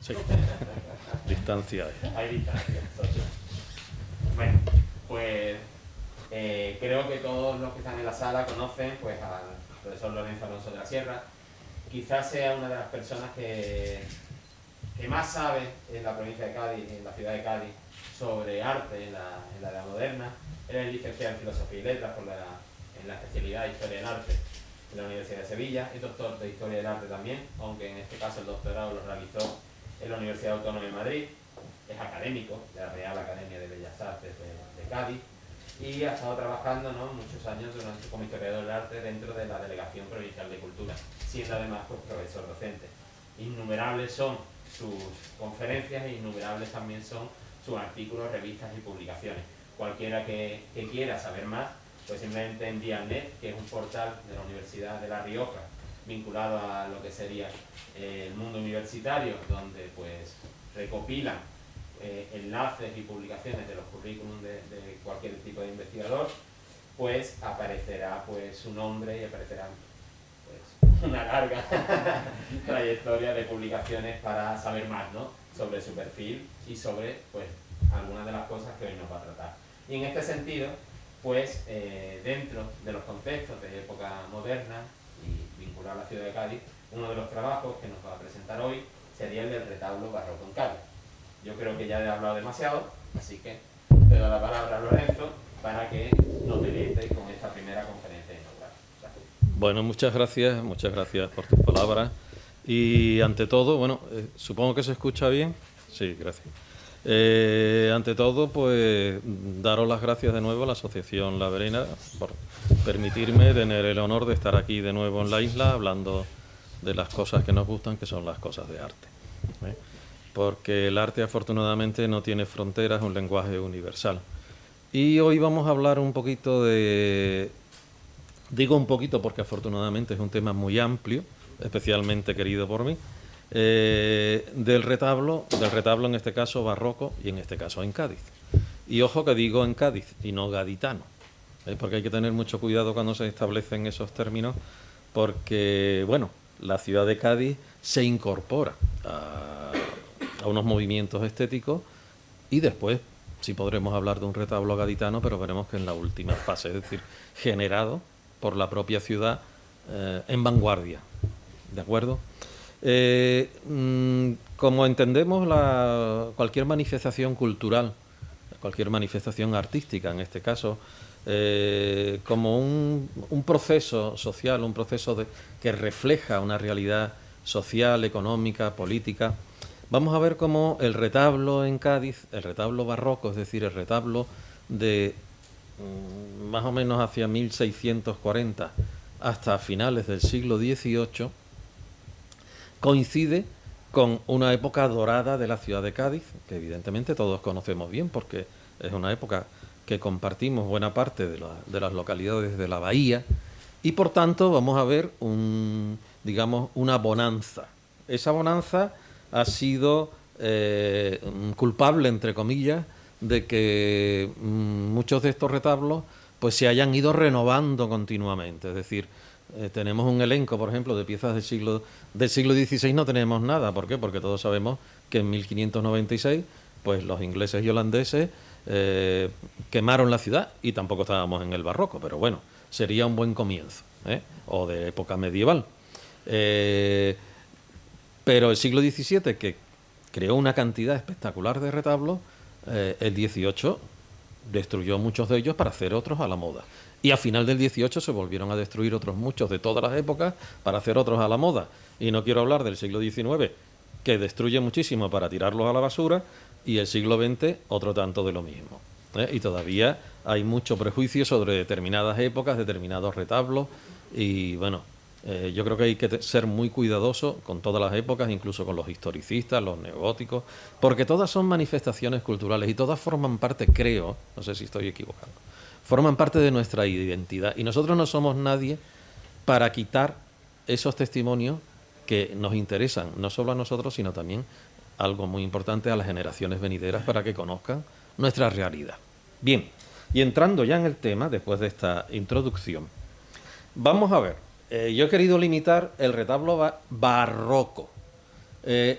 Sí. Distancia hay. Hay distancia. Bueno, pues creo que todos los que están en la sala conocen pues al profesor Lorenzo Alonso de la Sierra. Quizás sea una de las personas que más sabe en la provincia de Cádiz, en la ciudad de Cádiz, sobre arte en la Edad Moderna. Él es licenciado en Filosofía y Letras en la especialidad de Historia del Arte en la Universidad de Sevilla, y doctor de Historia del Arte también, aunque en este caso el doctorado lo realizó en la Universidad Autónoma de Madrid. Es académico de la Real Academia de Bellas Artes de Cádiz, y ha estado trabajando, ¿no?, muchos años como historiador del arte dentro de la Delegación Provincial de Cultura, siendo además pues, profesor docente. Innumerables son sus conferencias e innumerables también son sus artículos, revistas y publicaciones. Cualquiera que quiera saber más, pues simplemente en Dialnet, que es un portal de la Universidad de La Rioja, vinculado a lo que sería el mundo universitario, donde pues recopilan enlaces y publicaciones de los currículums de cualquier tipo de investigador, pues aparecerá pues su nombre y aparecerá pues una larga trayectoria de publicaciones para saber más, ¿no?, sobre su perfil y sobre pues algunas de las cosas que hoy nos va a tratar. Y en este sentido, pues dentro de los contextos de época moderna y vinculado a la ciudad de Cádiz, uno de los trabajos que nos va a presentar hoy sería el del retablo barroco en Cádiz. Yo creo que ya he hablado demasiado, así que te doy la palabra a Lorenzo para que nos deleite con esta primera conferencia inaugural. Gracias. Bueno, muchas gracias por tus palabras. Y ante todo, bueno, supongo que se escucha bien. Sí, gracias. Ante todo, pues daros las gracias de nuevo a la Asociación La Verena por permitirme tener el honor de estar aquí de nuevo en la isla hablando de las cosas que nos gustan, que son las cosas de arte. Porque el arte afortunadamente no tiene fronteras, es un lenguaje universal. Y hoy vamos a hablar un poquito de... Digo un poquito porque afortunadamente es un tema muy amplio, especialmente querido por mí, del retablo en este caso barroco y en este caso en Cádiz. Y ojo que digo en Cádiz y no gaditano, porque hay que tener mucho cuidado cuando se establecen esos términos, porque, bueno, la ciudad de Cádiz se incorpora a unos movimientos estéticos y después sí podremos hablar de un retablo gaditano, pero veremos que en la última fase, es decir, generado por la propia ciudad en vanguardia, ¿de acuerdo? Como entendemos, cualquier manifestación cultural, cualquier manifestación artística en este caso, como un proceso social, un proceso que refleja una realidad social, económica, política. Vamos a ver cómo el retablo en Cádiz, el retablo barroco, es decir, el retablo de más o menos hacia 1640 hasta finales del siglo XVIII, coincide con una época dorada de la ciudad de Cádiz, que evidentemente todos conocemos bien porque es una época que compartimos buena parte de las localidades de la bahía, y por tanto vamos a ver digamos, una bonanza. Esa bonanza ha sido culpable, entre comillas, de que muchos de estos retablos pues se hayan ido renovando continuamente. Es decir, tenemos un elenco, por ejemplo, de piezas del siglo XVI, no tenemos nada. ¿Por qué? Porque todos sabemos que en 1596 pues los ingleses y holandeses quemaron la ciudad y tampoco estábamos en el barroco, pero bueno, sería un buen comienzo, o de época medieval. Pero el siglo XVII, que creó una cantidad espectacular de retablos, el XVIII destruyó muchos de ellos para hacer otros a la moda. Y a final del XVIII se volvieron a destruir otros muchos de todas las épocas para hacer otros a la moda. Y no quiero hablar del siglo XIX, que destruye muchísimo para tirarlos a la basura, y el siglo XX otro tanto de lo mismo. Y todavía hay mucho prejuicio sobre determinadas épocas, determinados retablos, y bueno, yo creo que hay que ser muy cuidadoso con todas las épocas, incluso con los historicistas, los neogóticos, porque todas son manifestaciones culturales y todas forman parte, creo, no sé si estoy equivocado, forman parte de nuestra identidad, y nosotros no somos nadie para quitar esos testimonios que nos interesan, no solo a nosotros, sino también, algo muy importante, a las generaciones venideras, para que conozcan nuestra realidad. Bien, y entrando ya en el tema, después de esta introducción, vamos a ver. Yo he querido limitar el retablo barroco.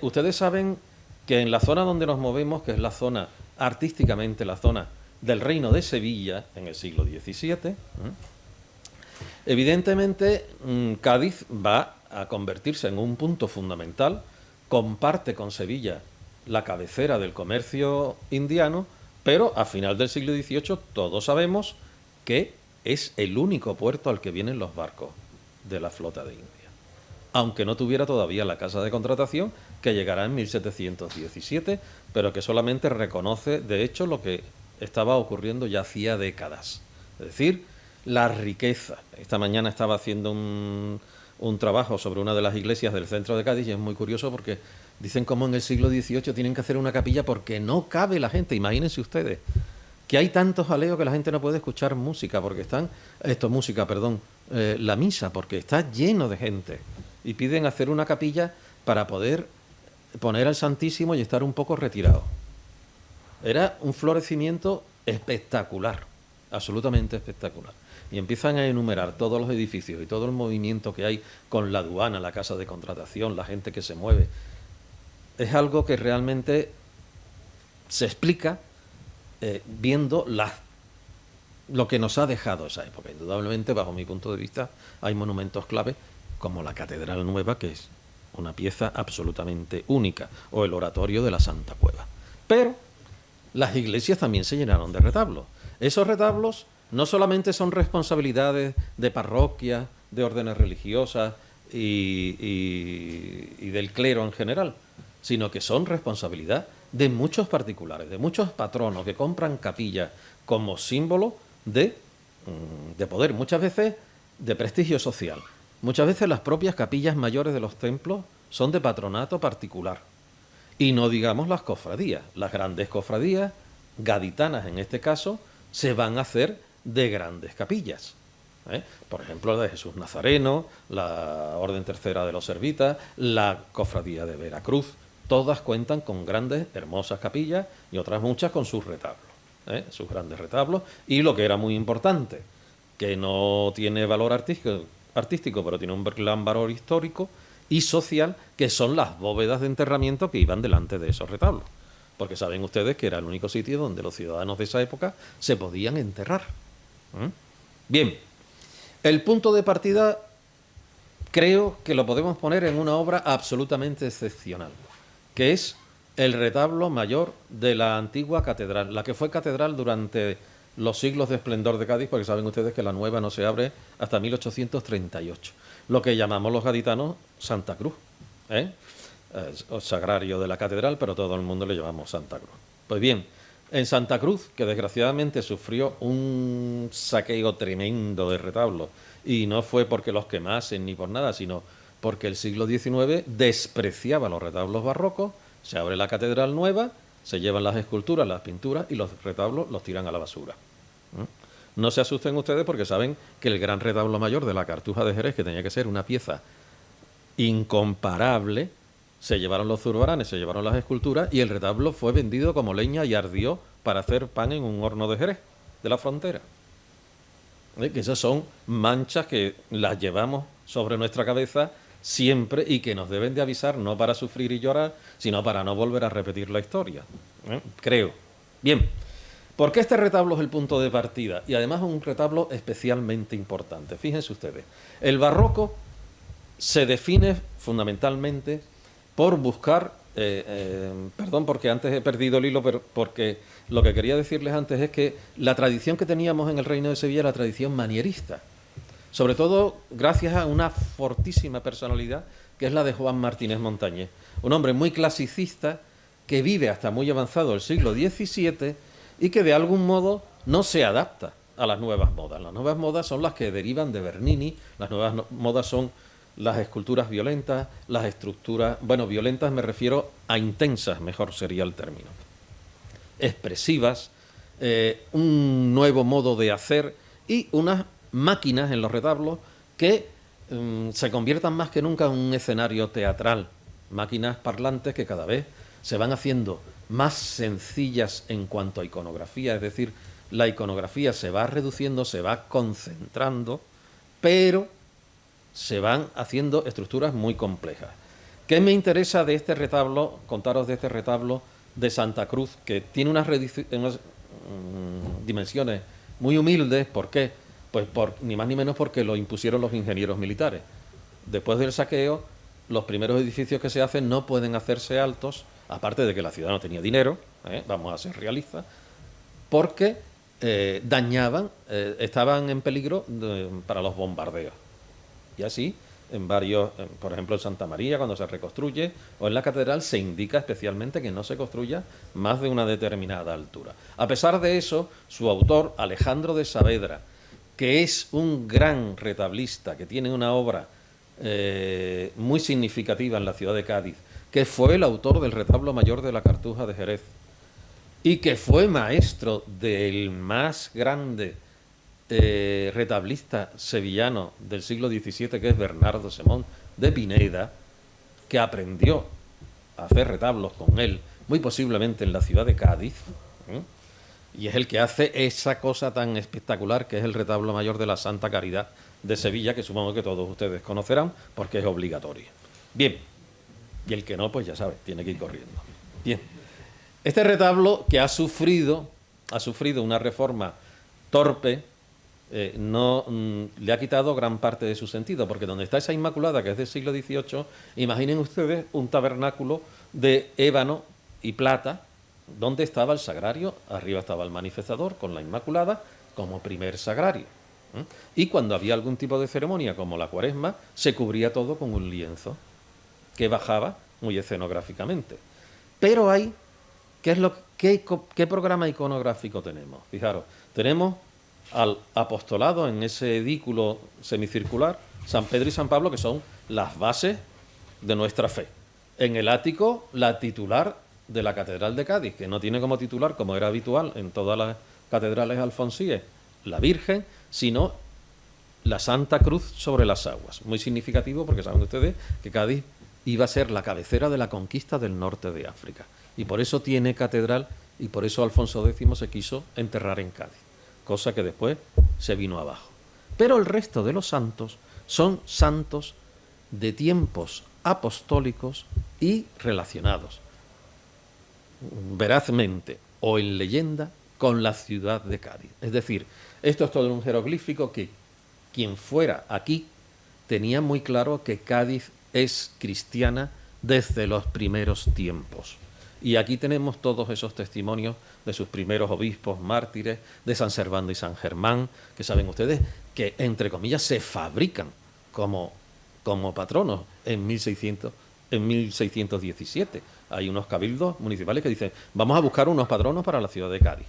Ustedes saben que en la zona donde nos movemos, que es la zona, artísticamente, la zona del Reino de Sevilla, en el siglo XVII, evidentemente Cádiz va a convertirse en un punto fundamental, comparte con Sevilla la cabecera del comercio indiano, pero a final del siglo XVIII todos sabemos que es el único puerto al que vienen los barcos de la flota de India, aunque no tuviera todavía la casa de contratación, que llegará en 1717, pero que solamente reconoce, de hecho, lo que estaba ocurriendo ya hacía décadas. Es decir, la riqueza. Esta mañana estaba haciendo un trabajo sobre una de las iglesias del centro de Cádiz y es muy curioso porque dicen cómo en el siglo XVIII tienen que hacer una capilla porque no cabe la gente. Imagínense ustedes que hay tantos jaleos que la gente no puede escuchar música porque la misa, porque está lleno de gente y piden hacer una capilla para poder poner al Santísimo y estar un poco retirado. Era un florecimiento espectacular, absolutamente espectacular. Y empiezan a enumerar todos los edificios y todo el movimiento que hay con la aduana, la casa de contratación, la gente que se mueve. Es algo que realmente se explica viendo lo que nos ha dejado esa época. Indudablemente, bajo mi punto de vista, hay monumentos clave como la Catedral Nueva, que es una pieza absolutamente única, o el Oratorio de la Santa Cueva. Pero las iglesias también se llenaron de retablos. Esos retablos no solamente son responsabilidades de parroquias, de órdenes religiosas y del clero en general, sino que son responsabilidad de muchos particulares, de muchos patronos que compran capillas como símbolo de poder, muchas veces de prestigio social. Muchas veces las propias capillas mayores de los templos son de patronato particular. Y no digamos las cofradías. Las grandes cofradías, gaditanas en este caso, se van a hacer de grandes capillas. Por ejemplo, la de Jesús Nazareno, la Orden Tercera de los Servitas, la Cofradía de Veracruz. Todas cuentan con grandes, hermosas capillas y otras muchas con sus retablos, sus grandes retablos. Y lo que era muy importante, que no tiene valor artístico, pero tiene un gran valor histórico y social, que son las bóvedas de enterramiento que iban delante de esos retablos. Porque saben ustedes que era el único sitio donde los ciudadanos de esa época se podían enterrar. Bien, el punto de partida creo que lo podemos poner en una obra absolutamente excepcional, que es el retablo mayor de la antigua catedral, la que fue catedral durante los siglos de esplendor de Cádiz, porque saben ustedes que la nueva no se abre hasta 1838, lo que llamamos los gaditanos Santa Cruz, o sagrario de la catedral, pero todo el mundo le llamamos Santa Cruz. Pues bien, en Santa Cruz, que desgraciadamente sufrió un saqueo tremendo de retablos, y no fue porque los quemasen ni por nada, sino porque el siglo XIX despreciaba los retablos barrocos, se abre la catedral nueva, se llevan las esculturas, las pinturas y los retablos los tiran a la basura. No se asusten ustedes porque saben que el gran retablo mayor de la Cartuja de Jerez, que tenía que ser una pieza incomparable, se llevaron los zurbaranes, se llevaron las esculturas y el retablo fue vendido como leña y ardió para hacer pan en un horno de Jerez, de la frontera. Que esas son manchas que las llevamos sobre nuestra cabeza siempre y que nos deben de avisar, no para sufrir y llorar, sino para no volver a repetir la historia. Creo. Bien, ¿por qué este retablo es el punto de partida? Y además es un retablo especialmente importante. Fíjense ustedes, el barroco se define fundamentalmente por buscar, perdón porque antes he perdido el hilo, pero porque lo que quería decirles antes es que la tradición que teníamos en el Reino de Sevilla era la tradición manierista, sobre todo gracias a una fortísima personalidad que es la de Juan Martínez Montañés, un hombre muy clasicista que vive hasta muy avanzado el siglo XVII y que de algún modo no se adapta a las nuevas modas. Las nuevas modas son las que derivan de Bernini, las nuevas modas son las esculturas violentas, las estructuras, bueno, violentas me refiero a intensas, mejor sería el término, expresivas, un nuevo modo de hacer y unas máquinas en los retablos que se conviertan más que nunca en un escenario teatral, máquinas parlantes que cada vez se van haciendo más sencillas en cuanto a iconografía, es decir, la iconografía se va reduciendo, se va concentrando, pero se van haciendo estructuras muy complejas. ¿Qué me interesa de este retablo? Contaros de este retablo de Santa Cruz, que tiene unas dimensiones muy humildes. ¿Por qué? Pues ni más ni menos porque lo impusieron los ingenieros militares. Después del saqueo, los primeros edificios que se hacen no pueden hacerse altos, aparte de que la ciudad no tenía dinero, vamos a ser realistas, porque dañaban, estaban en peligro para los bombardeos. Y así, en varios, por ejemplo en Santa María, cuando se reconstruye, o en la catedral, se indica especialmente que no se construya más de una determinada altura. A pesar de eso, su autor, Alejandro de Saavedra, que es un gran retablista, que tiene una obra muy significativa en la ciudad de Cádiz, que fue el autor del retablo mayor de la Cartuja de Jerez, y que fue maestro del más grande retablista sevillano del siglo XVII, que es Bernardo Simón de Pineda, que aprendió a hacer retablos con él, muy posiblemente en la ciudad de Cádiz, y es el que hace esa cosa tan espectacular que es el retablo mayor de la Santa Caridad de Sevilla, que supongo que todos ustedes conocerán porque es obligatorio. Bien, y el que no, pues ya sabe, tiene que ir corriendo. Bien, este retablo, que ha sufrido una reforma torpe, le ha quitado gran parte de su sentido, porque donde está esa Inmaculada, que es del siglo XVIII, imaginen ustedes un tabernáculo de ébano y plata, donde estaba el sagrario, arriba estaba el manifestador con la Inmaculada como primer sagrario. Y cuando había algún tipo de ceremonia, como la Cuaresma, se cubría todo con un lienzo que bajaba muy escenográficamente. Pero hay, ¿qué programa iconográfico tenemos? Fijaros, tenemos al apostolado en ese edículo semicircular, San Pedro y San Pablo, que son las bases de nuestra fe. En el ático, la titular de la Catedral de Cádiz, que no tiene como titular, como era habitual en todas las catedrales alfonsíes, la Virgen, sino la Santa Cruz sobre las aguas. Muy significativo porque saben ustedes que Cádiz iba a ser la cabecera de la conquista del norte de África. Y por eso tiene catedral y por eso Alfonso X se quiso enterrar en Cádiz, cosa que después se vino abajo. Pero el resto de los santos son santos de tiempos apostólicos y relacionados verazmente o en leyenda con la ciudad de Cádiz. Es decir, esto es todo un jeroglífico que quien fuera aquí tenía muy claro que Cádiz es cristiana desde los primeros tiempos. Y aquí tenemos todos esos testimonios de sus primeros obispos mártires, de San Servando y San Germán, que saben ustedes que, entre comillas, se fabrican como patronos en 1617. Hay unos cabildos municipales que dicen, vamos a buscar unos patronos para la ciudad de Cádiz.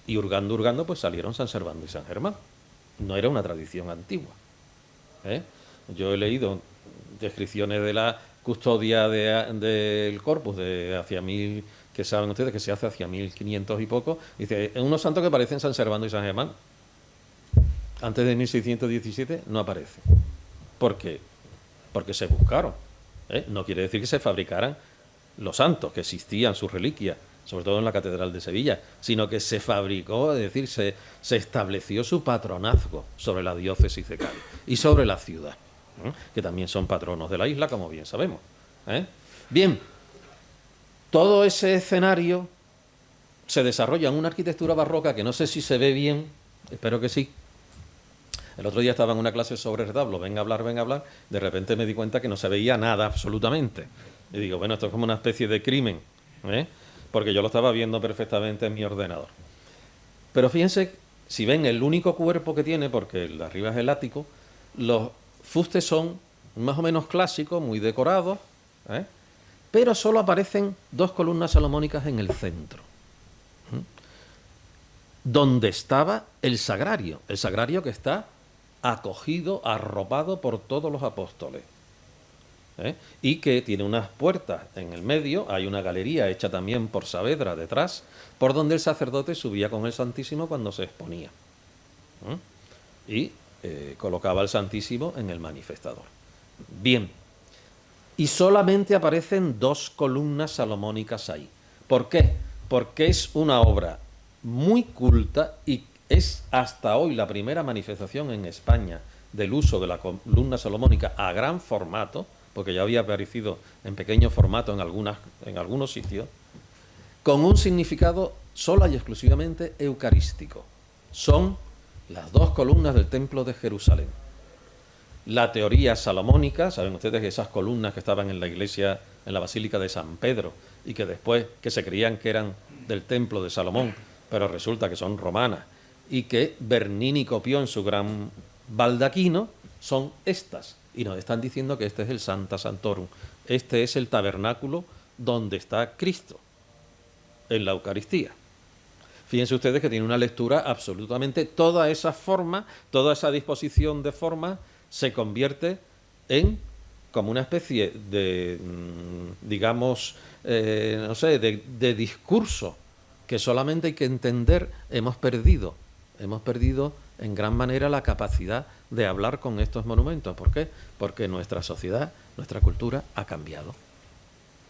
Y hurgando, pues salieron San Servando y San Germán. No era una tradición antigua. Yo he leído descripciones de la custodia del Corpus de hacia 1000, que saben ustedes que se hace hacia 1500 y poco. Dice, unos santos que parecen San Servando y San Germán. Antes de 1617 no aparece. ¿Por qué? Porque se buscaron. No quiere decir que se fabricaran los santos, que existían sus reliquias, sobre todo en la Catedral de Sevilla, sino que se fabricó, es decir, se estableció su patronazgo sobre la diócesis de Cádiz y sobre la ciudad, que también son patronos de la isla, como bien sabemos. Bien, todo ese escenario se desarrolla en una arquitectura barroca que no sé si se ve bien, espero que sí. El otro día estaba en una clase sobre retablo, venga a hablar, de repente me di cuenta que no se veía nada absolutamente. Y digo, bueno, esto es como una especie de crimen, porque yo lo estaba viendo perfectamente en mi ordenador. Pero fíjense, si ven el único cuerpo que tiene, porque el de arriba es el ático, los fustes son más o menos clásicos, muy decorados, pero solo aparecen 2 columnas salomónicas en el centro, donde estaba el sagrario que está acogido, arropado por todos los apóstoles, y que tiene unas puertas en el medio, hay una galería hecha también por Saavedra detrás, por donde el sacerdote subía con el Santísimo cuando se exponía, y colocaba el Santísimo en el manifestador. Bien, y solamente aparecen 2 columnas salomónicas ahí. ¿Por qué? Porque es una obra muy culta y es hasta hoy la primera manifestación en España del uso de la columna salomónica a gran formato, porque ya había aparecido en pequeño formato en algunos sitios, con un significado sola y exclusivamente eucarístico. Son las dos columnas del Templo de Jerusalén. La teoría salomónica, saben ustedes que esas columnas que estaban en la iglesia, en la Basílica de San Pedro, y que después que se creían que eran del Templo de Salomón, pero resulta que son romanas, y que Bernini copió en su gran baldaquino, son estas. Y nos están diciendo que este es el Sancta Sanctorum, este es el tabernáculo donde está Cristo, en la Eucaristía. Fíjense ustedes que tiene una lectura absolutamente, toda esa forma, toda esa disposición de forma se convierte en como una especie de, digamos, no sé, de discurso que solamente hay que entender. Hemos perdido en gran manera la capacidad de hablar con estos monumentos. ¿Por qué? Porque nuestra sociedad, nuestra cultura ha cambiado.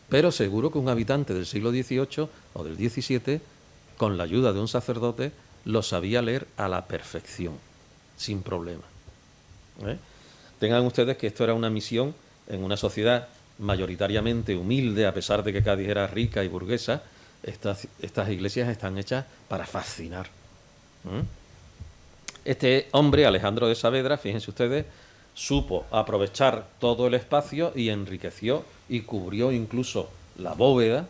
Pero seguro que un habitante del siglo XVIII o del XVII, con la ayuda de un sacerdote, lo sabía leer a la perfección, sin problema. Tengan ustedes que esto era una misión en una sociedad mayoritariamente humilde, a pesar de que Cádiz era rica y burguesa. Estas iglesias están hechas para fascinar. Este hombre, Alejandro de Saavedra, fíjense ustedes, supo aprovechar todo el espacio y enriqueció y cubrió incluso la bóveda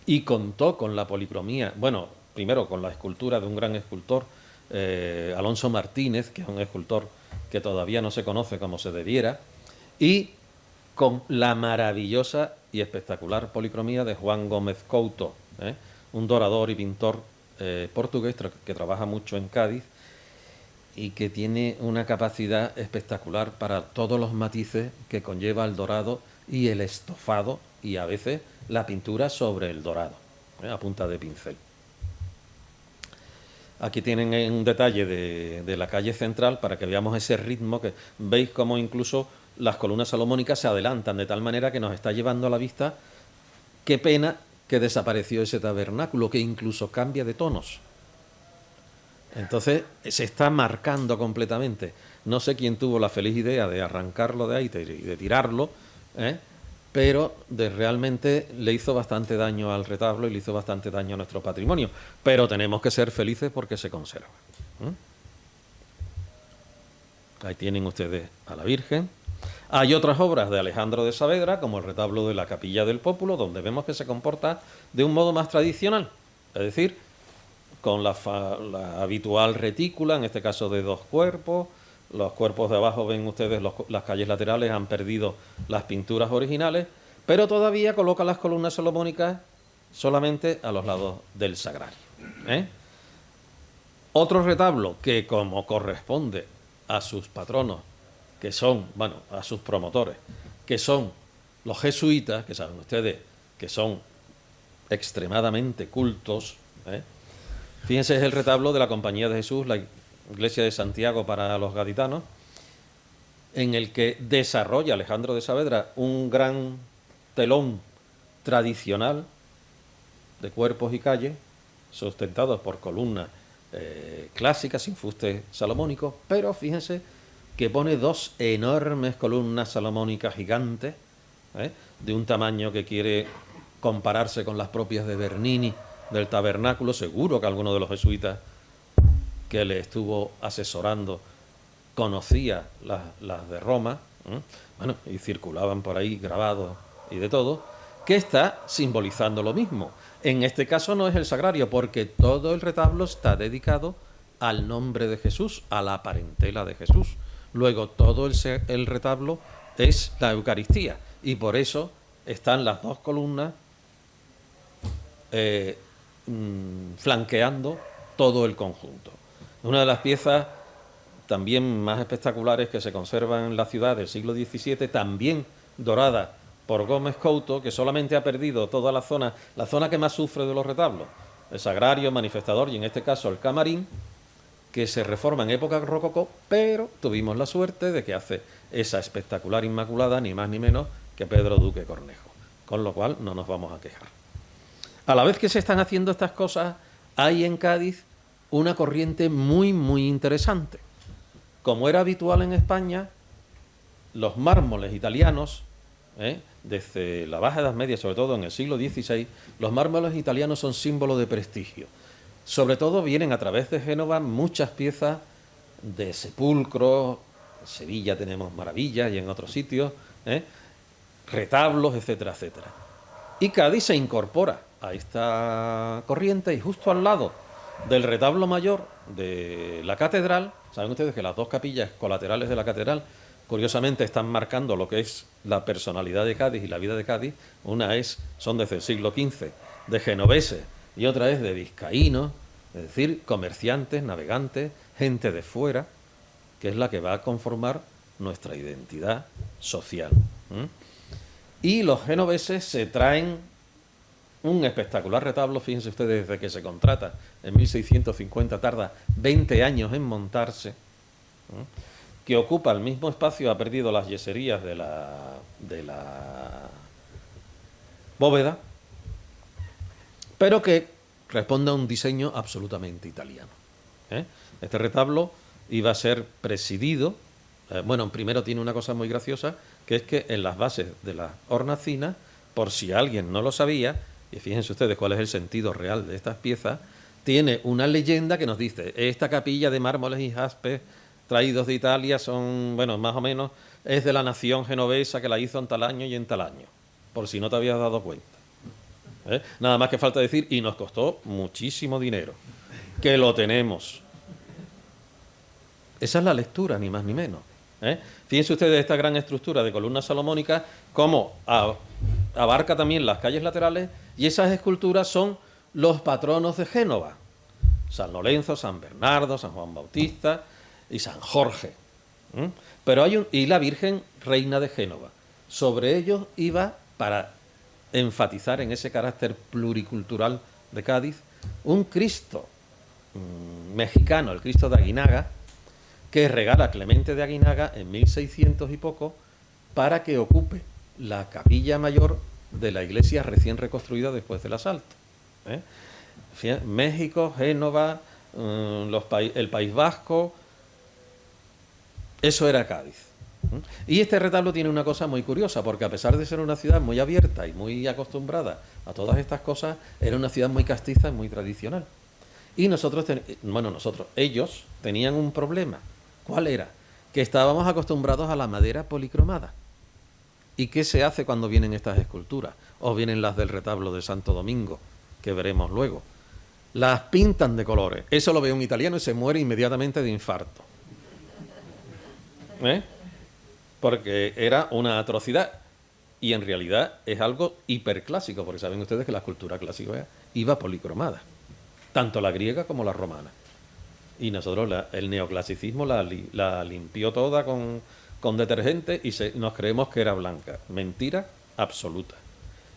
y contó con la policromía, bueno, primero con la escultura de un gran escultor, Alonso Martínez, que es un escultor que todavía no se conoce como se debiera, y con la maravillosa y espectacular policromía de Juan Gómez Couto, un dorador y pintor portugués que trabaja mucho en Cádiz y que tiene una capacidad espectacular para todos los matices que conlleva el dorado y el estofado y a veces la pintura sobre el dorado, a punta de pincel. Aquí tienen un detalle de la calle central para que veamos ese ritmo, que veis cómo incluso las columnas salomónicas se adelantan de tal manera que nos está llevando a la vista. Qué pena que desapareció ese tabernáculo, que incluso cambia de tonos. Entonces se está marcando completamente. No sé quién tuvo la feliz idea de arrancarlo de ahí y de tirarlo, pero realmente le hizo bastante daño al retablo y le hizo bastante daño a nuestro patrimonio. Pero tenemos que ser felices porque se conserva. Ahí tienen ustedes a la Virgen. Hay otras obras de Alejandro de Saavedra, como el retablo de la Capilla del Pópulo, donde vemos que se comporta de un modo más tradicional, es decir, con la habitual retícula, en este caso de 2 cuerpos. Los cuerpos de abajo, ven ustedes, las calles laterales han perdido las pinturas originales, pero todavía coloca las columnas salomónicas solamente a los lados del sagrario. Otro retablo que, como corresponde a sus patronos, que son, bueno, a sus promotores, que son los jesuitas, que saben ustedes que son extremadamente cultos. Fíjense, es el retablo de la Compañía de Jesús, la Iglesia de Santiago para los gaditanos, en el que desarrolla Alejandro de Saavedra un gran telón tradicional de cuerpos y calles, sustentados por columnas clásicas, sin fuste salomónico, pero fíjense que pone 2 enormes columnas salomónicas gigantes, de un tamaño que quiere compararse con las propias de Bernini, del tabernáculo. Seguro que alguno de los jesuitas que le estuvo asesorando conocía las de Roma, bueno, y circulaban por ahí grabados y de todo, que está simbolizando lo mismo. En este caso no es el sagrario, porque todo el retablo está dedicado al nombre de Jesús, a la parentela de Jesús. Luego todo el retablo es la Eucaristía, y por eso están las 2 columnas flanqueando todo el conjunto. Una de las piezas también más espectaculares que se conservan en la ciudad del siglo XVII, también dorada por Gómez Couto, que solamente ha perdido toda la zona que más sufre de los retablos, el sagrario, manifestador y en este caso el camarín, que se reforma en época rococó, pero tuvimos la suerte de que hace esa espectacular Inmaculada ni más ni menos que Pedro Duque Cornejo, con lo cual no nos vamos a quejar. A la vez que se están haciendo estas cosas, hay en Cádiz una corriente muy, muy interesante. Como era habitual en España, los mármoles italianos desde la Baja Edad Media, sobre todo en el siglo XVI, los mármoles italianos son símbolo de prestigio. Sobre todo vienen a través de Génova muchas piezas de sepulcros, en Sevilla tenemos maravillas y en otros sitios, retablos, etcétera, etcétera. Y Cádiz se incorpora a esta corriente y justo al lado del retablo mayor de la catedral, saben ustedes que las dos capillas colaterales de la catedral curiosamente están marcando lo que es la personalidad de Cádiz y la vida de Cádiz. Una son desde el siglo XV de genoveses y otra es de vizcaínos, es decir, comerciantes, navegantes, gente de fuera, que es la que va a conformar nuestra identidad social. Y los genoveses se traen un espectacular retablo, fíjense ustedes, desde que se contrata en 1650, tarda 20 años en montarse, que ocupa el mismo espacio, ha perdido las yeserías de la bóveda, pero que responde a un diseño absolutamente italiano. Este retablo iba a ser presidido, primero tiene una cosa muy graciosa, que es que en las bases de las hornacinas, por si alguien no lo sabía, y fíjense ustedes cuál es el sentido real de estas piezas, tiene una leyenda que nos dice, esta capilla de mármoles y jaspes traídos de Italia son, más o menos, es de la nación genovesa que la hizo en tal año y en tal año, por si no te habías dado cuenta. Nada más que falta decir, y nos costó muchísimo dinero, que lo tenemos. Esa es la lectura, ni más ni menos. Fíjense ustedes esta gran estructura de columnas salomónicas, cómo abarca también las calles laterales, y esas esculturas son los patronos de Génova: San Lorenzo, San Bernardo, San Juan Bautista y San Jorge. Pero y la Virgen Reina de Génova. Sobre ellos iba, para enfatizar en ese carácter pluricultural de Cádiz, un Cristo mexicano, el Cristo de Aguinaga, que regala Clemente de Aguinaga en 1600 y poco para que ocupe la capilla mayor de la iglesia recién reconstruida después del asalto. México, Génova, el País Vasco, eso era Cádiz. Y este retablo tiene una cosa muy curiosa, porque a pesar de ser una ciudad muy abierta y muy acostumbrada a todas estas cosas, era una ciudad muy castiza y muy tradicional. Y ellos tenían un problema. ¿Cuál era? Que estábamos acostumbrados a la madera policromada. ¿Y qué se hace cuando vienen estas esculturas? O vienen las del retablo de Santo Domingo, que veremos luego. Las pintan de colores. Eso lo ve un italiano y se muere inmediatamente de infarto. Porque era una atrocidad. Y en realidad es algo hiperclásico, porque saben ustedes que la escultura clásica iba policromada, tanto la griega como la romana. Y nosotros el neoclasicismo la limpió toda con detergente y nos creemos que era blanca. Mentira absoluta.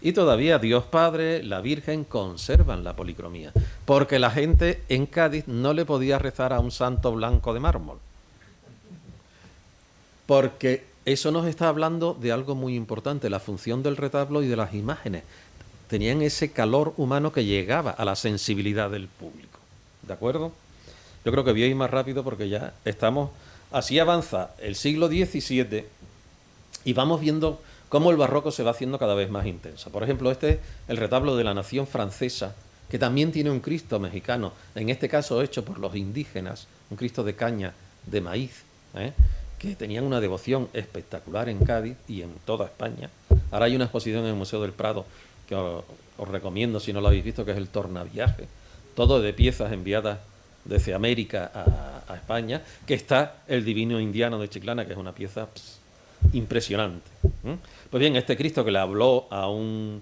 Y todavía Dios Padre, la Virgen conservan la policromía, porque la gente en Cádiz no le podía rezar a un santo blanco de mármol. Porque eso nos está hablando de algo muy importante, la función del retablo y de las imágenes. Tenían ese calor humano que llegaba a la sensibilidad del público. ¿De acuerdo? Yo creo que voy a ir más rápido porque ya estamos... Así avanza el siglo XVII y vamos viendo cómo el barroco se va haciendo cada vez más intenso. Por ejemplo, este es el retablo de la Nación Francesa, que también tiene un Cristo mexicano, en este caso hecho por los indígenas, un Cristo de caña, de maíz, que tenían una devoción espectacular en Cádiz y en toda España. Ahora hay una exposición en el Museo del Prado que os recomiendo si no lo habéis visto, que es el Tornaviaje, todo de piezas enviadas desde América a España, que está el Divino Indiano de Chiclana, que es una pieza impresionante. Pues bien, este Cristo que le habló a un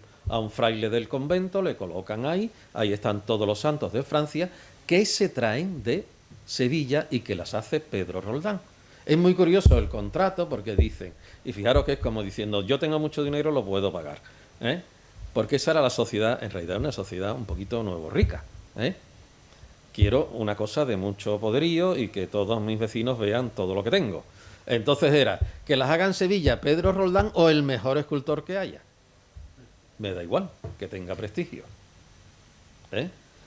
fraile del convento, le colocan ahí están todos los santos de Francia, que se traen de Sevilla y que las hace Pedro Roldán. Es muy curioso el contrato porque dicen, y fijaros que es como diciendo, yo tengo mucho dinero, lo puedo pagar. Porque esa era la sociedad, en realidad una sociedad un poquito nuevo rica. Quiero una cosa de mucho poderío y que todos mis vecinos vean todo lo que tengo. Entonces era que las haga en Sevilla Pedro Roldán o el mejor escultor que haya. Me da igual, que tenga prestigio.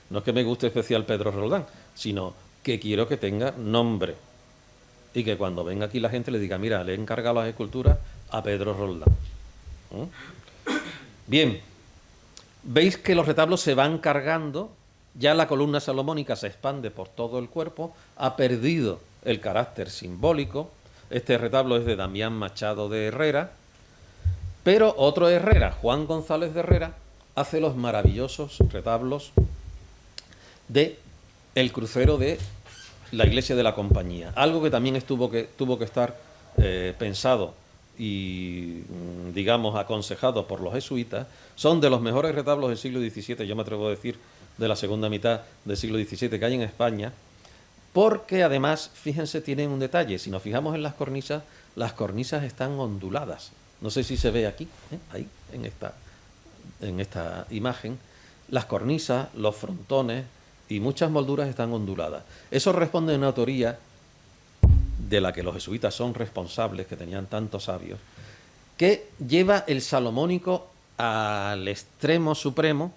No es que me guste especial Pedro Roldán, sino que quiero que tenga nombre. Y que cuando venga aquí la gente le diga, mira, le he encargado las esculturas a Pedro Roldán. Bien, veis que los retablos se van cargando, ya la columna salomónica se expande por todo el cuerpo, ha perdido el carácter simbólico. Este retablo es de Damián Machado de Herrera, pero otro Herrera, Juan González de Herrera, hace los maravillosos retablos de el crucero de la iglesia de la Compañía, algo que también tuvo que estar pensado y, digamos, aconsejado por los jesuitas. Son de los mejores retablos del siglo XVII, yo me atrevo a decir de la segunda mitad del siglo XVII que hay en España, porque además, fíjense, tienen un detalle. Si nos fijamos en las cornisas están onduladas. No sé si se ve aquí, ahí, en esta imagen. Las cornisas, los frontones y muchas molduras están onduladas. Eso responde a una teoría de la que los jesuitas son responsables, que tenían tantos sabios, que lleva el salomónico al extremo supremo,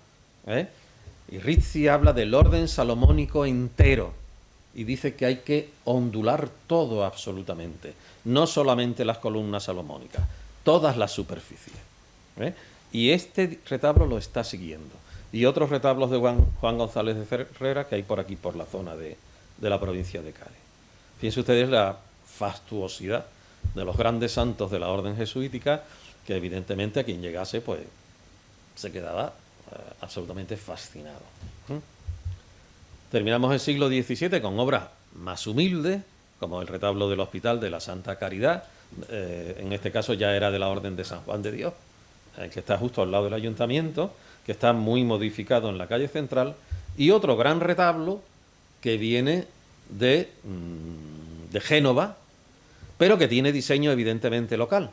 y Rizzi habla del orden salomónico entero y dice que hay que ondular todo absolutamente, no solamente las columnas salomónicas, todas las superficies. Y este retablo lo está siguiendo. Y otros retablos de Juan González de Herrera que hay por aquí, por la zona de la provincia de Cádiz. Fíjense ustedes la fastuosidad de los grandes santos de la orden jesuítica, que evidentemente a quien llegase pues se quedaba absolutamente fascinado. Terminamos el siglo XVII con obras más humildes, como el retablo del Hospital de la Santa Caridad, en este caso ya era de la Orden de San Juan de Dios, que está justo al lado del ayuntamiento, que está muy modificado en la calle central, y otro gran retablo que viene de Génova, pero que tiene diseño evidentemente local.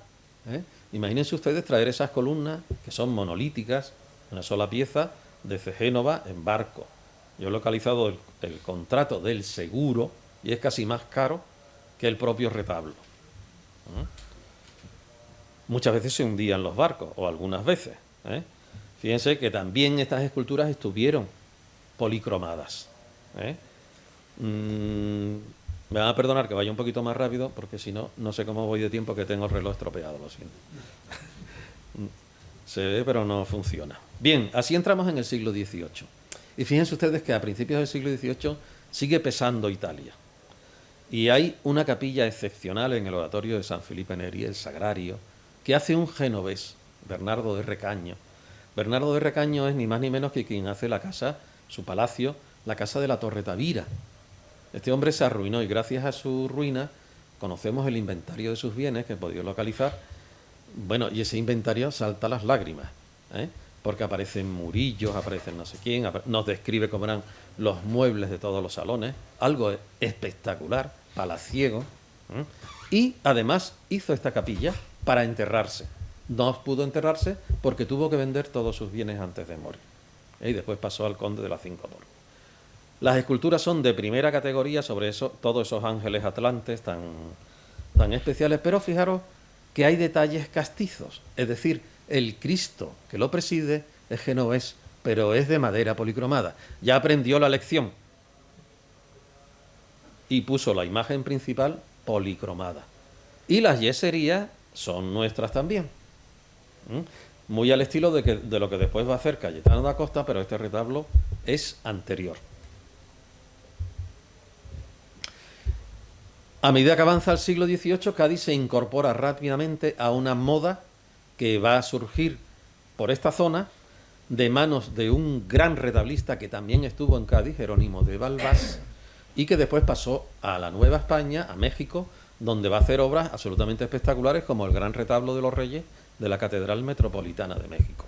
Imagínense ustedes traer esas columnas, que son monolíticas, una sola pieza, desde Génova en barco. Yo he localizado el contrato del seguro y es casi más caro que el propio retablo. Muchas veces se hundían los barcos, o algunas veces. Fíjense que también estas esculturas estuvieron policromadas. Me van a perdonar que vaya un poquito más rápido, porque si no, no sé cómo voy de tiempo, que tengo el reloj estropeado, lo siento. Se ve, pero no funciona. Bien, así entramos en el siglo XVIII. Y fíjense ustedes que a principios del siglo XVIII sigue pesando Italia. Y hay una capilla excepcional en el oratorio de San Felipe Neri, el Sagrario, que hace un genovés, Bernardo de Recaño. Bernardo de Recaño es ni más ni menos que quien hace la casa, su palacio, la casa de la Torre Tavira. Este hombre se arruinó y gracias a su ruina conocemos el inventario de sus bienes que he podido localizar. Bueno, y ese inventario salta las lágrimas, porque aparecen murillos, aparecen no sé quién, nos describe cómo eran los muebles de todos los salones, algo espectacular, palaciego, y además hizo esta capilla para enterrarse. No pudo enterrarse porque tuvo que vender todos sus bienes antes de morir. Y después pasó al conde de las Cinco Torres. Las esculturas son de primera categoría sobre todos esos ángeles atlantes tan especiales, pero fijaros que hay detalles castizos, es decir, el Cristo que lo preside es genovés, pero es de madera policromada. Ya aprendió la lección y puso la imagen principal policromada. Y las yeserías son nuestras también, muy al estilo de lo que después va a hacer Cayetano da Costa, pero este retablo es anterior. A medida que avanza el siglo XVIII, Cádiz se incorpora rápidamente a una moda que va a surgir por esta zona de manos de un gran retablista que también estuvo en Cádiz, Jerónimo de Balbás, y que después pasó a la Nueva España, a México, donde va a hacer obras absolutamente espectaculares como el Gran Retablo de los Reyes de la Catedral Metropolitana de México.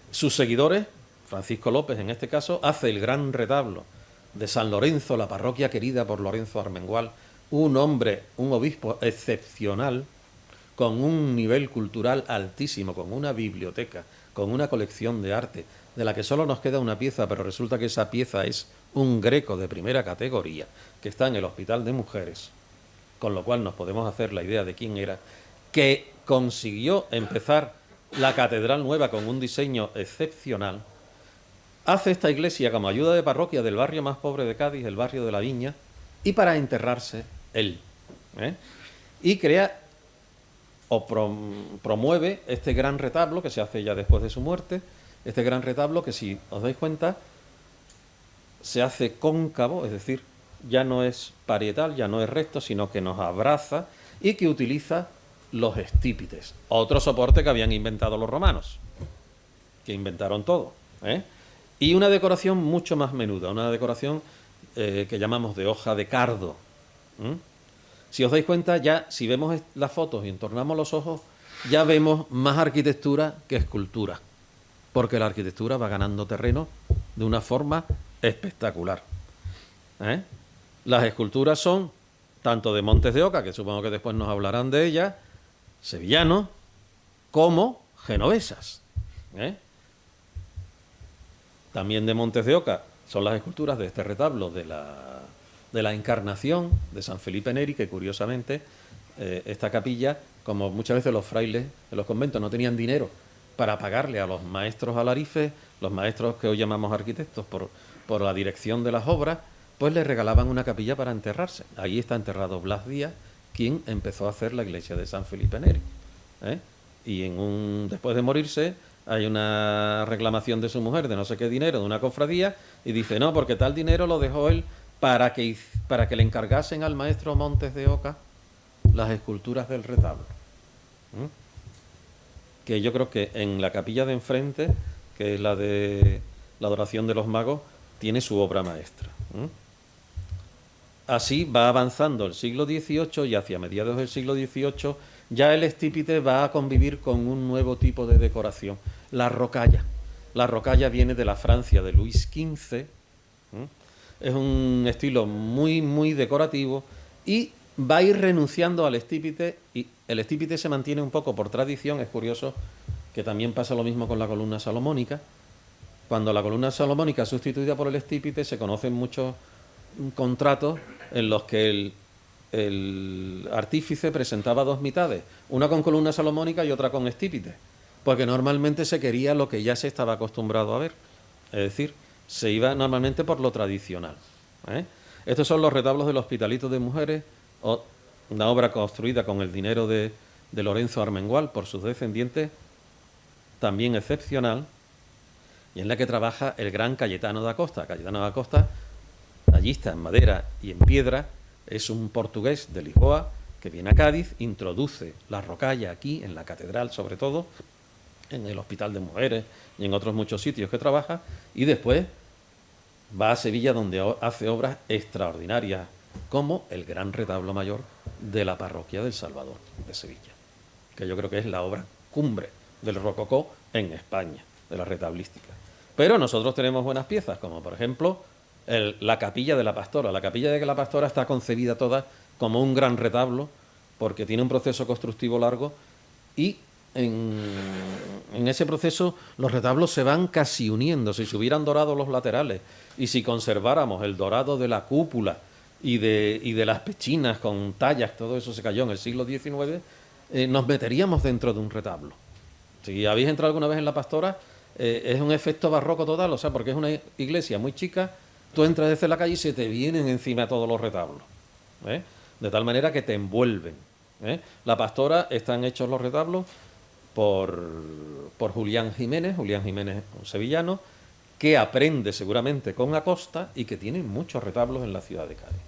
Sus seguidores, Francisco López en este caso, hace el Gran Retablo de San Lorenzo, la parroquia querida por Lorenzo Armengual, un hombre, un obispo excepcional, con un nivel cultural altísimo, con una biblioteca, con una colección de arte, de la que solo nos queda una pieza, pero resulta que esa pieza es un Greco de primera categoría, que está en el Hospital de Mujeres, con lo cual nos podemos hacer la idea de quién era, que consiguió empezar la Catedral Nueva con un diseño excepcional, hace esta iglesia como ayuda de parroquia del barrio más pobre de Cádiz, el barrio de la Viña, y para enterrarse él. Y crea promueve este gran retablo que se hace ya después de su muerte, este gran retablo que, si os dais cuenta, se hace cóncavo, es decir, ya no es parietal, ya no es recto, sino que nos abraza y que utiliza los estípites, otro soporte que habían inventado los romanos, que inventaron todo, ¿eh? Y una decoración mucho más menuda, una decoración que llamamos de hoja de cardo. Si os dais cuenta, ya si vemos las fotos y entornamos los ojos, ya vemos más arquitectura que escultura, porque la arquitectura va ganando terreno de una forma espectacular, ¿eh? Las esculturas son tanto de Montes de Oca, que supongo que después nos hablarán de ellas, sevillanos, como genovesas, ¿eh? También de Montes de Oca son las esculturas de este retablo de la Encarnación de San Felipe Neri, que curiosamente esta capilla, como muchas veces los frailes de los conventos no tenían dinero para pagarle a los maestros alarifes, los maestros que hoy llamamos arquitectos, por la dirección de las obras, pues les regalaban una capilla para enterrarse. Ahí está enterrado Blas Díaz, quien empezó a hacer la iglesia de San Felipe Neri, ¿eh? Y después de morirse hay una reclamación de su mujer de no sé qué dinero, de una cofradía, y dice, no, porque tal dinero lo dejó él para que le encargasen al maestro Montes de Oca las esculturas del retablo. Que yo creo que en la capilla de enfrente, que es la de la adoración de los magos, tiene su obra maestra. Así va avanzando el siglo XVIII y hacia mediados del siglo XVIII ya el estípite va a convivir con un nuevo tipo de decoración, la rocalla. La rocalla viene de la Francia de Luis XV, es un estilo muy, muy decorativo y va a ir renunciando al estípite, y el estípite se mantiene un poco por tradición. Es curioso que también pasa lo mismo con la columna salomónica. Cuando la columna salomónica es sustituida por el estípite, se conocen muchos contratos en los que el artífice presentaba dos mitades, una con columna salomónica y otra con estípite, porque normalmente se quería lo que ya se estaba acostumbrado a ver, es decir, se iba normalmente por lo tradicional, ¿eh? Estos son los retablos del Hospitalito de Mujeres, una obra construida con el dinero de Lorenzo Armengual por sus descendientes, también excepcional, y en la que trabaja el gran Cayetano da Costa. Cayetano da Costa, tallista en madera y en piedra, es un portugués de Lisboa que viene a Cádiz, introduce la rocalla aquí, en la catedral sobre todo, en el Hospital de Mujeres y en otros muchos sitios que trabaja, y después va a Sevilla, donde hace obras extraordinarias, como el gran retablo mayor de la parroquia del Salvador de Sevilla, que yo creo que es la obra cumbre del rococó en España, de la retablística. Pero nosotros tenemos buenas piezas, como por ejemplo la capilla de la Pastora. La capilla de la Pastora está concebida toda como un gran retablo, porque tiene un proceso constructivo largo, y en ese proceso los retablos se van casi uniendo. Si se hubieran dorado los laterales y si conserváramos el dorado de la cúpula y de las pechinas con tallas, todo eso se cayó en el siglo XIX, nos meteríamos dentro de un retablo. Si habéis entrado alguna vez en la Pastora, es un efecto barroco total, o sea, porque es una iglesia muy chica, tú entras desde la calle y se te vienen encima todos los retablos, ¿eh? De tal manera que te envuelven, ¿eh? La Pastora, están hechos los retablos por Julián Jiménez, un sevillano, que aprende seguramente con Acosta y que tiene muchos retablos en la ciudad de Cádiz,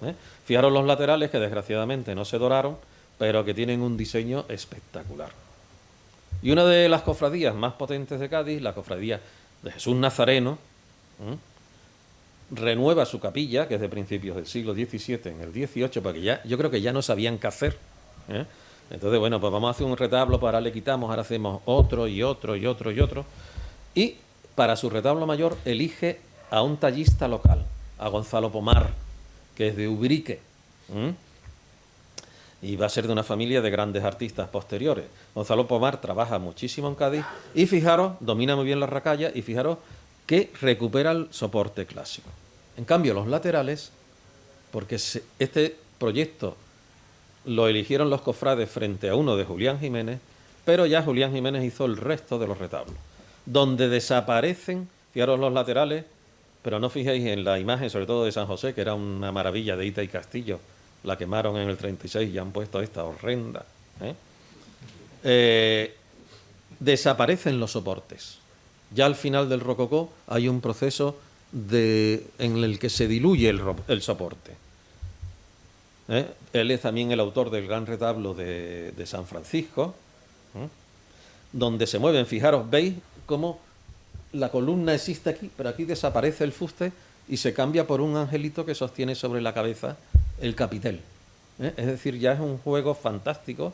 ¿eh? Fijaros los laterales, que desgraciadamente no se doraron, pero que tienen un diseño espectacular. Y una de las cofradías más potentes de Cádiz, la cofradía de Jesús Nazareno, renueva su capilla, que es de principios del siglo XVII, en el XVIII, porque yo creo que ya no sabían qué hacer, ¿eh? Entonces, bueno, pues vamos a hacer un retablo, pues ahora le quitamos, ahora hacemos otro y otro y otro y otro. Y para su retablo mayor elige a un tallista local, a Gonzalo Pomar, que es de Ubrique, y va a ser de una familia de grandes artistas posteriores. Gonzalo Pomar trabaja muchísimo en Cádiz y fijaros, domina muy bien la rocalla, y fijaros que recupera el soporte clásico. En cambio, los laterales, porque este proyecto lo eligieron los cofrades frente a uno de Julián Jiménez, pero ya Julián Jiménez hizo el resto de los retablos, donde desaparecen, fijaros los laterales, pero no fijéis en la imagen, sobre todo de San José, que era una maravilla de Hita y Castillo, la quemaron en el 36 y han puesto esta horrenda, ¿eh? Desaparecen los soportes. Ya al final del rococó hay un proceso en el que se diluye el soporte. Él es también el autor del gran retablo de San Francisco, donde se mueven. Fijaros, veis cómo la columna existe aquí, pero aquí desaparece el fuste y se cambia por un angelito que sostiene sobre la cabeza el capitel. Es decir, ya es un juego fantástico.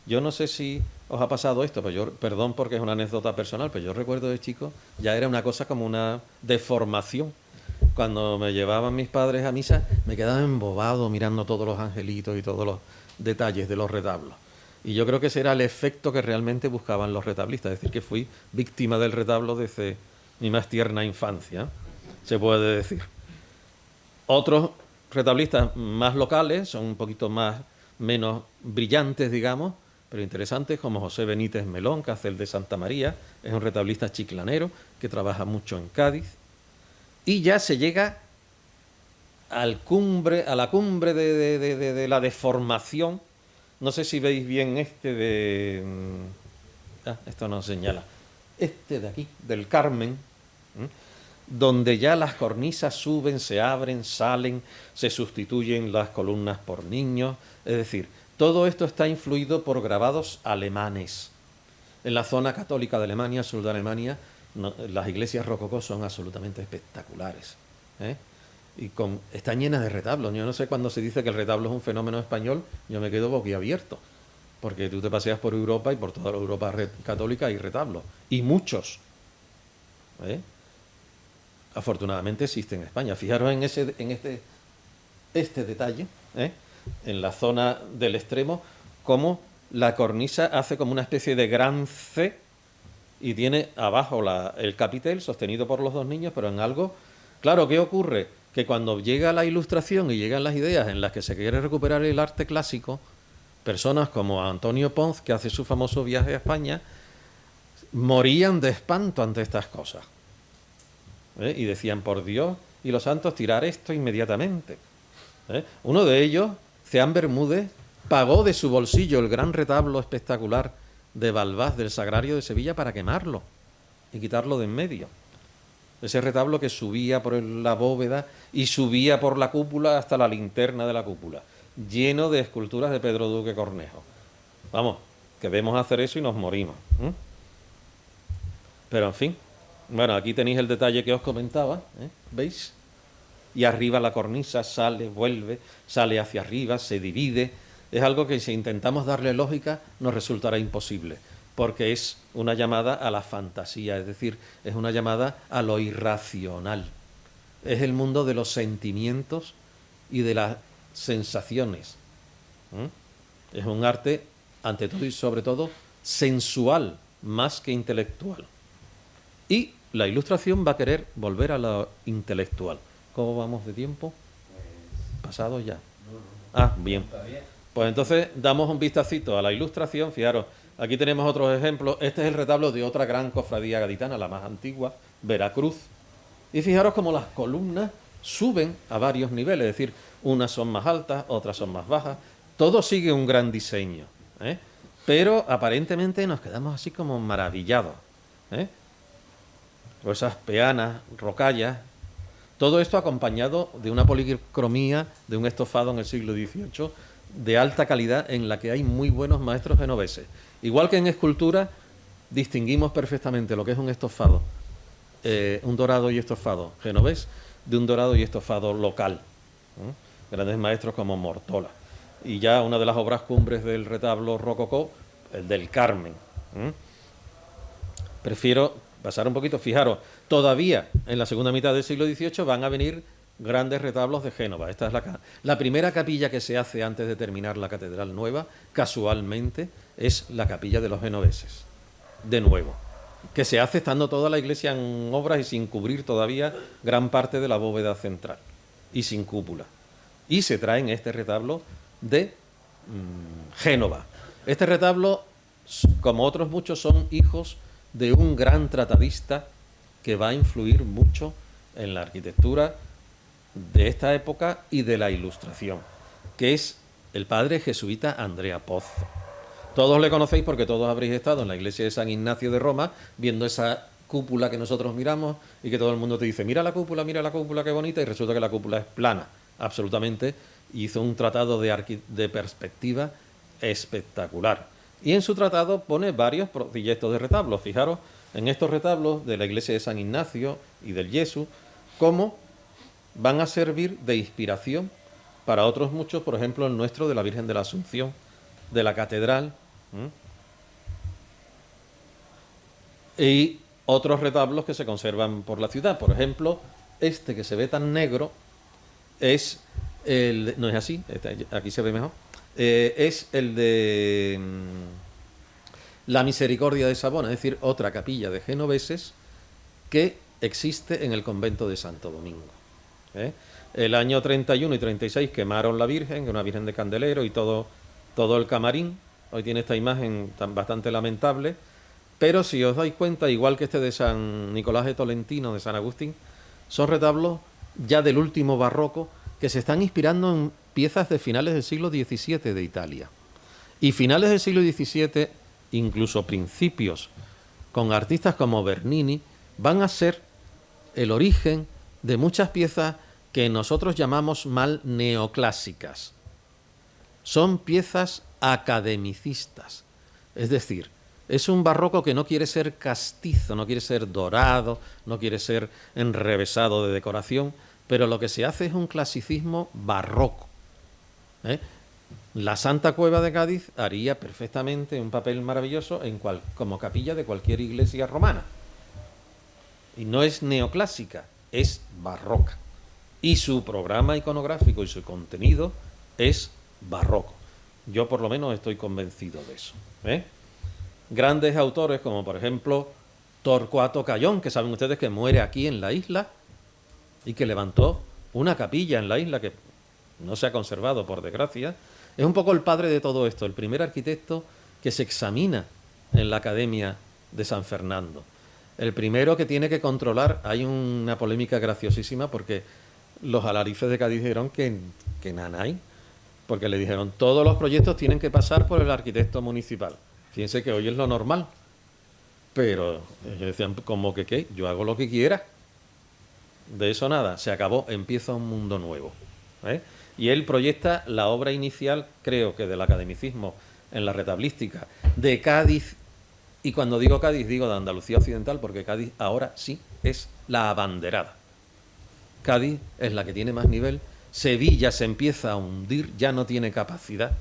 Yo no sé si os ha pasado esto, pero yo, perdón porque es una anécdota personal, pero yo recuerdo de chico, ya era una cosa como una deformación. Cuando me llevaban mis padres a misa, me quedaba embobado mirando todos los angelitos y todos los detalles de los retablos. Y yo creo que ese era el efecto que realmente buscaban los retablistas, es decir, que fui víctima del retablo desde mi más tierna infancia, se puede decir. Otros retablistas más locales, son un poquito menos brillantes, digamos, pero interesantes, como José Benítez Melón, que hace el de Santa María, es un retablista chiclanero que trabaja mucho en Cádiz. Y ya se llega a la cumbre de la deformación. No sé si veis bien esto no señala. Este de aquí, del Carmen, donde ya las cornisas suben, se abren, salen, se sustituyen las columnas por niños. Es decir, todo esto está influido por grabados alemanes. En la zona católica de Alemania, sur de Alemania, las iglesias rococó son absolutamente espectaculares. Y están llenas de retablos. Yo no sé, cuando se dice que el retablo es un fenómeno español, yo me quedo boquiabierto, porque tú te paseas por Europa y por toda la Europa católica hay retablos, y muchos. Afortunadamente existe en España. Fijaros en este detalle, en la zona del extremo, cómo la cornisa hace como una especie de gran C y tiene abajo el capitel sostenido por los dos niños, pero en algo. Claro, ¿qué ocurre? Que cuando llega la Ilustración y llegan las ideas en las que se quiere recuperar el arte clásico, personas como Antonio Ponz, que hace su famoso viaje a España, morían de espanto ante estas cosas. Y decían, por Dios y los santos, tirar esto inmediatamente. Uno de ellos, Ceán Bermúdez, pagó de su bolsillo el gran retablo espectacular de Balbás del Sagrario de Sevilla para quemarlo y quitarlo de en medio. Ese retablo que subía por la bóveda y subía por la cúpula hasta la linterna de la cúpula, lleno de esculturas de Pedro Duque Cornejo. Vamos, que vemos hacer eso y nos morimos. Pero en fin, bueno, aquí tenéis el detalle que os comentaba, ¿veis? Y arriba la cornisa sale, vuelve, sale hacia arriba, se divide. Es algo que si intentamos darle lógica nos resultará imposible, porque es una llamada a la fantasía, es decir, es una llamada a lo irracional. Es el mundo de los sentimientos y de las sensaciones. Es un arte, ante todo y sobre todo, sensual, más que intelectual. Y la Ilustración va a querer volver a lo intelectual. ¿Cómo vamos de tiempo? ¿Pasado ya? Ah, bien. Pues entonces damos un vistacito a la Ilustración. Fijaros, aquí tenemos otros ejemplos. Este es el retablo de otra gran cofradía gaditana, la más antigua, Veracruz. Y fijaros cómo las columnas suben a varios niveles, es decir, unas son más altas, otras son más bajas. Todo sigue un gran diseño, pero aparentemente nos quedamos así como maravillados. Por esas peanas, rocallas. Todo esto acompañado de una policromía, de un estofado en el siglo XVIII de alta calidad, en la que hay muy buenos maestros genoveses. Igual que en escultura, distinguimos perfectamente lo que es un estofado, un dorado y estofado genovés, de un dorado y estofado local. Grandes maestros como Mortola. Y ya una de las obras cumbres del retablo rococó, el del Carmen. Prefiero pasar un poquito. Fijaros, todavía en la segunda mitad del siglo XVIII van a venir grandes retablos de Génova. Esta es la primera capilla que se hace antes de terminar la catedral nueva, casualmente, es la capilla de los genoveses, de nuevo, que se hace estando toda la iglesia en obras y sin cubrir todavía gran parte de la bóveda central, y sin cúpula. Y se traen este retablo de Génova. Este retablo, como otros muchos, son hijos de un gran tratadista que va a influir mucho en la arquitectura de esta época y de la Ilustración, que es el padre jesuita Andrea Pozzo. Todos le conocéis porque todos habréis estado en la iglesia de San Ignacio de Roma viendo esa cúpula que nosotros miramos y que todo el mundo te dice, mira la cúpula, qué bonita, y resulta que la cúpula es plana, absolutamente. Hizo un tratado de perspectiva espectacular. Y en su tratado pone varios proyectos de retablos. Fijaros en estos retablos de la iglesia de San Ignacio y del Jesús, cómo van a servir de inspiración para otros muchos, por ejemplo el nuestro de la Virgen de la Asunción, de la catedral, y otros retablos que se conservan por la ciudad. Por ejemplo, este que se ve tan negro es el... No es así, aquí se ve mejor. Es el de la Misericordia de Savona, es decir, otra capilla de genoveses que existe en el convento de Santo Domingo. El año 31 y 36 quemaron la Virgen, una Virgen de candelero y todo el camarín. Hoy tiene esta imagen bastante lamentable, pero si os dais cuenta, igual que este de San Nicolás de Tolentino, de San Agustín, son retablos ya del último barroco que se están inspirando en piezas de finales del siglo XVII de Italia. Y finales del siglo XVII, incluso principios, con artistas como Bernini, van a ser el origen de muchas piezas que nosotros llamamos mal neoclásicas. Son piezas academicistas, es decir, es un barroco que no quiere ser castizo, no quiere ser dorado, no quiere ser enrevesado de decoración, pero lo que se hace es un clasicismo barroco. La Santa Cueva de Cádiz haría perfectamente un papel maravilloso como capilla de cualquier iglesia romana. Y no es neoclásica, es barroca. Y su programa iconográfico y su contenido es barroco. Yo por lo menos estoy convencido de eso. Grandes autores como por ejemplo Torcuato Cayón, que saben ustedes que muere aquí en la isla y que levantó una capilla en la isla que no se ha conservado por desgracia, es un poco el padre de todo esto, el primer arquitecto que se examina en la Academia de San Fernando. El primero que tiene que controlar, hay una polémica graciosísima porque los alarifes de Cádiz dijeron que nanay, porque le dijeron todos los proyectos tienen que pasar por el arquitecto municipal. Fíjense que hoy es lo normal, pero ellos decían, como que qué, yo hago lo que quiera. De eso nada, se acabó, empieza un mundo nuevo. Y él proyecta la obra inicial, creo que del academicismo en la retablística, de Cádiz, y cuando digo Cádiz digo de Andalucía Occidental, porque Cádiz ahora sí es la abanderada. Cádiz es la que tiene más nivel, Sevilla se empieza a hundir, ya no tiene capacidad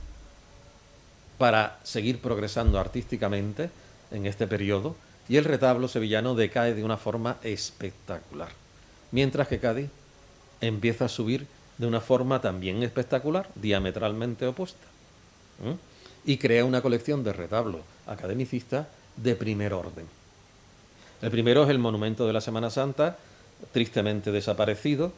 para seguir progresando artísticamente en este periodo, y el retablo sevillano decae de una forma espectacular, mientras que Cádiz empieza a subir de una forma también espectacular, diametralmente opuesta, y crea una colección de retablos academicistas de primer orden. El primero es el monumento de la Semana Santa, tristemente desaparecido,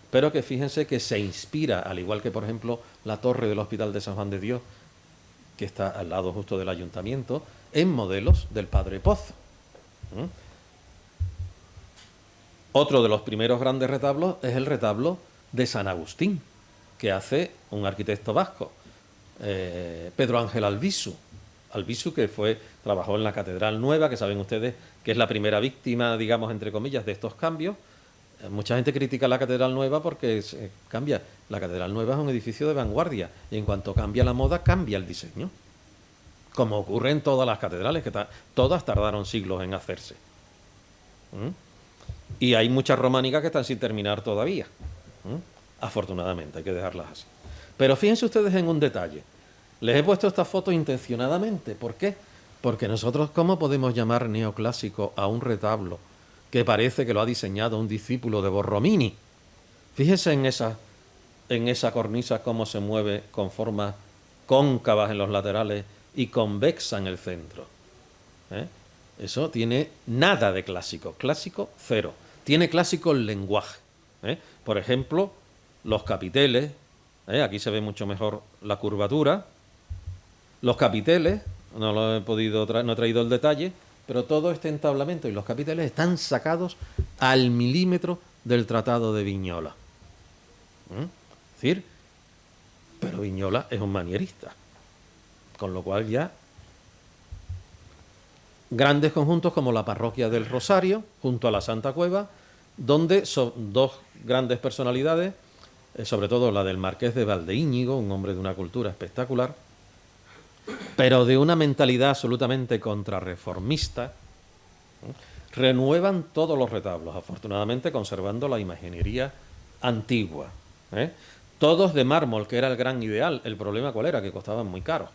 pero que fíjense que se inspira, al igual que por ejemplo la torre del Hospital de San Juan de Dios, que está al lado justo del ayuntamiento, en modelos del Padre Pozo. Otro de los primeros grandes retablos es el retablo de San Agustín, que hace un arquitecto vasco, Pedro Ángel Albizu, que trabajó en la Catedral Nueva, que saben ustedes que es la primera víctima, digamos, entre comillas, de estos cambios. Mucha gente critica la Catedral Nueva porque cambia. La Catedral Nueva es un edificio de vanguardia y en cuanto cambia la moda, cambia el diseño. Como ocurre en todas las catedrales, que todas tardaron siglos en hacerse. Y hay muchas románicas que están sin terminar todavía. Afortunadamente, hay que dejarlas así. Pero fíjense ustedes en un detalle. Les he puesto esta foto intencionadamente. ¿Por qué? Porque nosotros, ¿cómo podemos llamar neoclásico a un retablo que parece que lo ha diseñado un discípulo de Borromini? Fíjense en esa cornisa cómo se mueve con formas cóncavas en los laterales y convexa en el centro. Eso tiene nada de clásico. Clásico, cero. Tiene clásico el lenguaje. Por ejemplo, los capiteles. Aquí se ve mucho mejor la curvatura. Los capiteles, no lo he podido no he traído el detalle, pero todo este entablamento y los capiteles están sacados al milímetro del Tratado de Vignola. Es decir, pero Vignola es un manierista. Con lo cual ya grandes conjuntos como la Parroquia del Rosario, junto a la Santa Cueva, donde son dos grandes personalidades, sobre todo la del Marqués de Valdeíñigo, un hombre de una cultura espectacular, pero de una mentalidad absolutamente contrarreformista, renuevan todos los retablos, afortunadamente conservando la imaginería antigua, ¿eh? Todos de mármol, que era el gran ideal. El problema, ¿cuál era? Que costaban muy caro.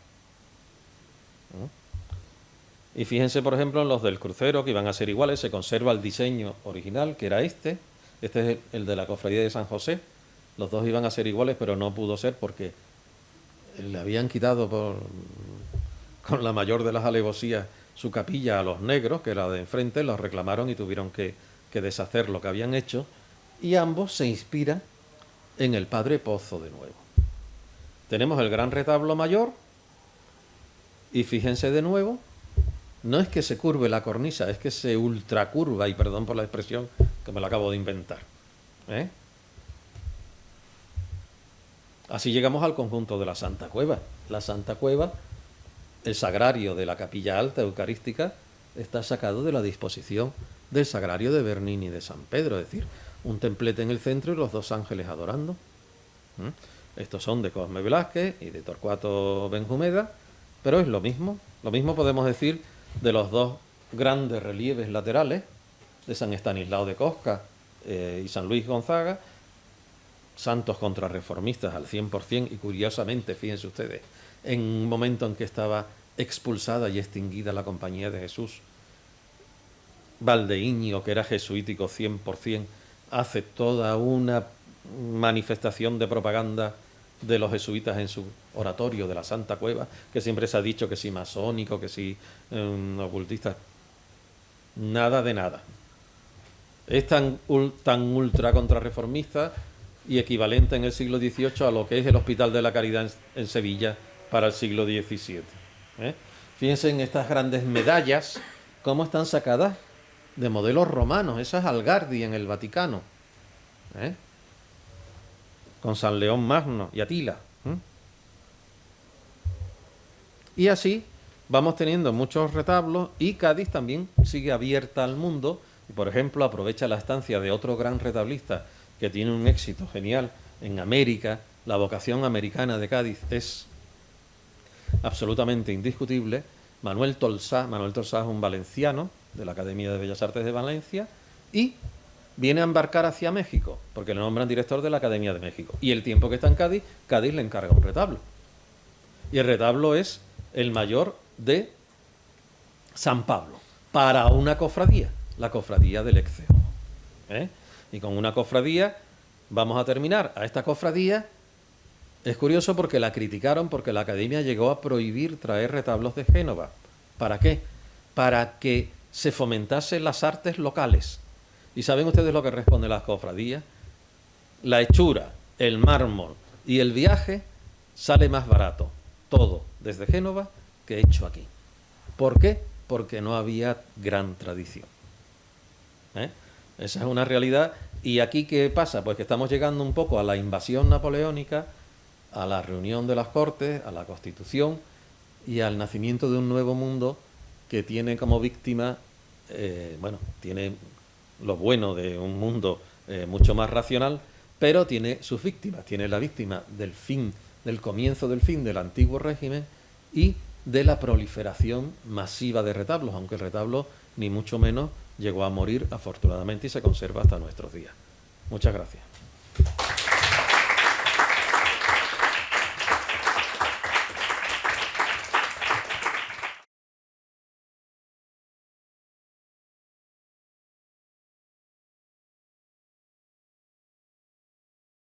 Y fíjense, por ejemplo, en los del crucero, que iban a ser iguales. Se conserva el diseño original, que era este. Este es el de la Cofradía de San José. Los dos iban a ser iguales, pero no pudo ser porque le habían quitado con la mayor de las alevosías su capilla a los negros, que era de enfrente. Los reclamaron y tuvieron que deshacer lo que habían hecho. Y ambos se inspiran en el Padre Pozo de nuevo. Tenemos el gran retablo mayor y fíjense de nuevo, no es que se curve la cornisa, es que se ultracurva, y perdón por la expresión que me la acabo de inventar, ¿eh? Así llegamos al conjunto de la Santa Cueva. La Santa Cueva, el sagrario de la capilla alta eucarística, está sacado de la disposición del sagrario de Bernini de San Pedro, es decir, un templete en el centro y los dos ángeles adorando. Estos son de Cosme Velázquez y de Torcuato Benjumeda, pero es lo mismo. Lo mismo podemos decir de los dos grandes relieves laterales de San Estanislao de Cosca y San Luis Gonzaga, santos contrarreformistas al 100%, y curiosamente, fíjense ustedes, en un momento en que estaba expulsada y extinguida la Compañía de Jesús, Valdeíñigo, que era jesuítico 100%, hace toda una manifestación de propaganda de los jesuitas en su oratorio de la Santa Cueva, que siempre se ha dicho que si masónico, que si ocultista. Nada de nada. Es tan ultra contrarreformista y equivalente en el siglo XVIII a lo que es el Hospital de la Caridad en Sevilla para el siglo XVII. Fíjense en estas grandes medallas, cómo están sacadas de modelos romanos. Esa es Algardi en el Vaticano, con San León Magno y Atila. Y así vamos teniendo muchos retablos, y Cádiz también sigue abierta al mundo. Y, por ejemplo, aprovecha la estancia de otro gran retablista que tiene un éxito genial en América. La vocación americana de Cádiz es absolutamente indiscutible. Manuel Tolsá es un valenciano de la Academia de Bellas Artes de Valencia y viene a embarcar hacia México porque le nombran director de la Academia de México. Y el tiempo que está en Cádiz, Cádiz le encarga un retablo. Y el retablo es el mayor de San Pablo para una cofradía, la cofradía del Exceomo. Y con una cofradía vamos a terminar. A esta cofradía es curioso porque la criticaron, porque la Academia llegó a prohibir traer retablos de Génova. ¿Para qué? Para que se fomentasen las artes locales. ¿Y saben ustedes lo que responde las cofradías? La hechura, el mármol y el viaje sale más barato, todo desde Génova, que hecho aquí. ¿Por qué? Porque no había gran tradición. Esa es una realidad. ¿Y aquí qué pasa? Pues que estamos llegando un poco a la invasión napoleónica, a la reunión de las Cortes, a la Constitución y al nacimiento de un nuevo mundo que tiene como víctima, tiene lo bueno de un mundo mucho más racional, pero tiene sus víctimas. Tiene la víctima del fin, del comienzo del fin del antiguo régimen y de la proliferación masiva de retablos, aunque el retablo ni mucho menos llegó a morir, afortunadamente, y se conserva hasta nuestros días. Muchas gracias.